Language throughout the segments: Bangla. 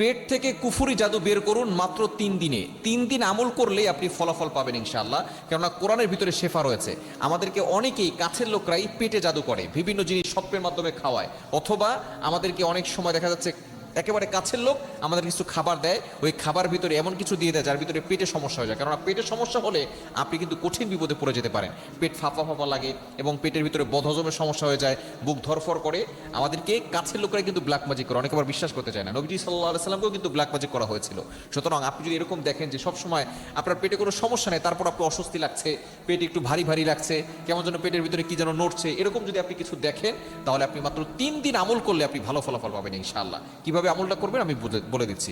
পেট থেকে কুফুরি জাদু বের করুন মাত্র 3 দিনে। 3 দিন আমল করলেই আপনি ফলাফল পাবেন ইনশাআল্লাহ। কেননা কোরআনের ভিতরে শেফা রয়েছে। আমাদেরকে অনেকেই কাছের লোকরাই পেটে জাদু করে, বিভিন্ন জিনিস স্বপ্নের মাধ্যমে খাওয়ায়, অথবা আমাদেরকে অনেক সময় দেখা যাচ্ছে একেবারে কাছের লোক আমাদের কিছু খাবার দেয়, ওই খাবার ভিতরে এমন কিছু দিয়ে দেয় যার ভিতরে পেটে সমস্যা হয়ে যায়। কেননা পেটের সমস্যা হলে আপনি কিন্তু কঠিন বিপদে পড়ে যেতে পারেন। পেট ফাঁপা ফাঁপা লাগে এবং পেটের ভিতরে বদহজমের সমস্যা হয়ে যায়, বুক ধরফর করে। আমাদেরকে কাছের লোকরা কিন্তু ব্ল্যাক ম্যাজিক করে, অনেকে আবার বিশ্বাস করতে চায় না। নবীজি সাল্লাল্লাহু আলাইহি সাল্লামকেও কিন্তু ব্ল্যাক ম্যাজিক করা হয়েছিল। সুতরাং আপনি যদি এরকম দেখেন যে সবসময় আপনার পেটে কোনো সমস্যা নেই, তারপর আপনার অস্বস্তি লাগছে, পেট একটু ভারী ভারী লাগছে, কেমন যেন পেটের ভিতরে কি যেন নড়ছে, এরকম যদি আপনি কিছু দেখেন, তাহলে আপনি মাত্র 3 দিন আমল করলে আপনি ভালো ফলাফল পাবেন ইনশাআল্লাহ। কিভাবে আমলটা করবেন আমি বলে দিচ্ছি।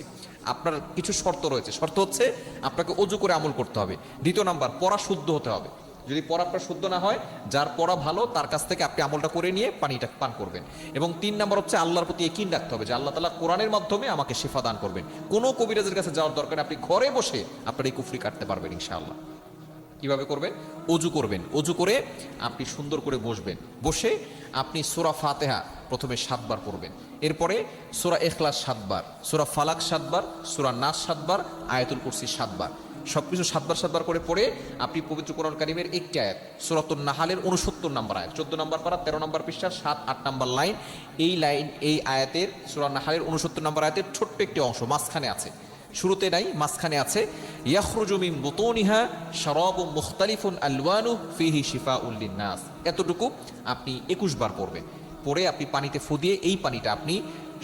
আপনার কিছু শর্ত রয়েছে। শর্ত হচ্ছে আপনাকে অজু করে আমল করতে হবে। দ্বিতীয় নাম্বার, পড়া শুদ্ধ হতে হবে। যদি পড়া আপনার শুদ্ধ না হয়, যার পড়া ভালো তার কাছ থেকে আপনি আমলটা করে নিয়ে পানিটা পান করবেন। এবং 3 নাম্বার হচ্ছে আল্লাহর প্রতি ইয়াকিন রাখতে হবে যে আল্লাহ তাআলা কোরআনের মাধ্যমে আমাকে শিফা দান করবেন। কোনো কবিরাজের কাছে যাওয়ার দরকার নেই, আপনি ঘরে বসে আপনার এই কুফরি কাটতে পারবেন ইনশাআল্লাহ। কিভাবে করবেন? অজু করবেন। অজু করে আপনি সুন্দর করে বসবেন। বসে আপনি সূরা ফাতিহা প্রথমে 7 বার পড়বেন। এরপরে সূরা ইখলাস 7 বার, সূরা ফালাক 7 বার, সূরা নাস 7 বার, আয়াতুল কুরসি 7 বার। সবকিছু 7 বার 7 বার করে পড়ে আপনি পবিত্র কোরআন কারীমের একটি আয়াত, সূরাতুন নাহালের 69 নম্বর আয়াত, 14 নম্বর পারা, 13 নম্বর পৃষ্ঠার 7-8 নম্বর লাইন, এই আয়াতের, সূরা নাহালের 69 নম্বর আয়াতের ছোট্ট একটি অংশ মাঝখানে আছে, শুরুতে নাই, মাঝখানে আছে, ইয়াখরুজু মিন বুতুনিহা শারাবুম মুখতালিফুন আলওয়ানু ফিহি শিফাউল লিন্নাস। এতটুকু আপনি 21 বার পড়বেন। পরে আপনি পানিতে ফু দিয়ে এই পানিটা আপনি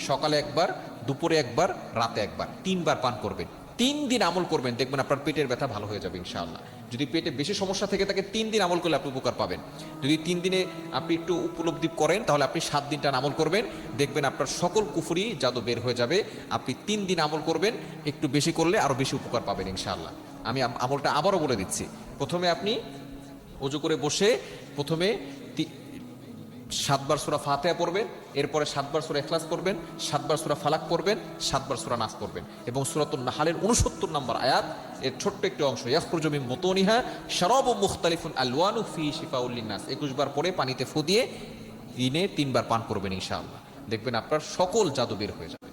সকালে একবার, দুপুরে একবার, রাতে একবার, 3 বার পান করবেন। 3 দিন আমল করবেন, দেখবেন আপনার পেটের ব্যথা ভালো হয়ে যাবে ইনশাআল্লাহ। যদি পেটে বেশি সমস্যা থেকে থাকে 3 দিন আমল করলে আপনি উপকার পাবেন। যদি 3 দিনে আপনি একটু উপলব্ধি করেন, তাহলে আপনি 7 দিনটা আমল করবেন, দেখবেন আপনার সকল কুফরি জাদু বের হয়ে যাবে। আপনি 3 দিন আমল করবেন, একটু বেশি করলে আরো বেশি উপকার পাবেন ইনশাআল্লাহ। আমি আমলটা আবারও বলে দিচ্ছি। প্রথমে আপনি ওযু করে বসে প্রথমে 7 বার সূরা ফাতিহা পড়বেন, এরপরে 7 বার সূরা ইখলাস পড়বেন, 7 বার সূরা ফালাক পড়বেন, 7 বার সূরা নাস পড়বেন, এবং সূরাতুন নাহালের 69 নম্বর আয়াত এর ছোট্ট একটি অংশ, ইয়াখরুজু মিন বুতুনিহা শারাবুম মুখতালিফুন আলওয়ানু ফিহি শিফাউল লিন্নাস, 21 বার পরে পানিতে ফু দিয়ে দিনে 3 বার পান করবেন ইনশাআল্লাহ। দেখবেন আপনার সকল জাদু বের হয়ে যাবে।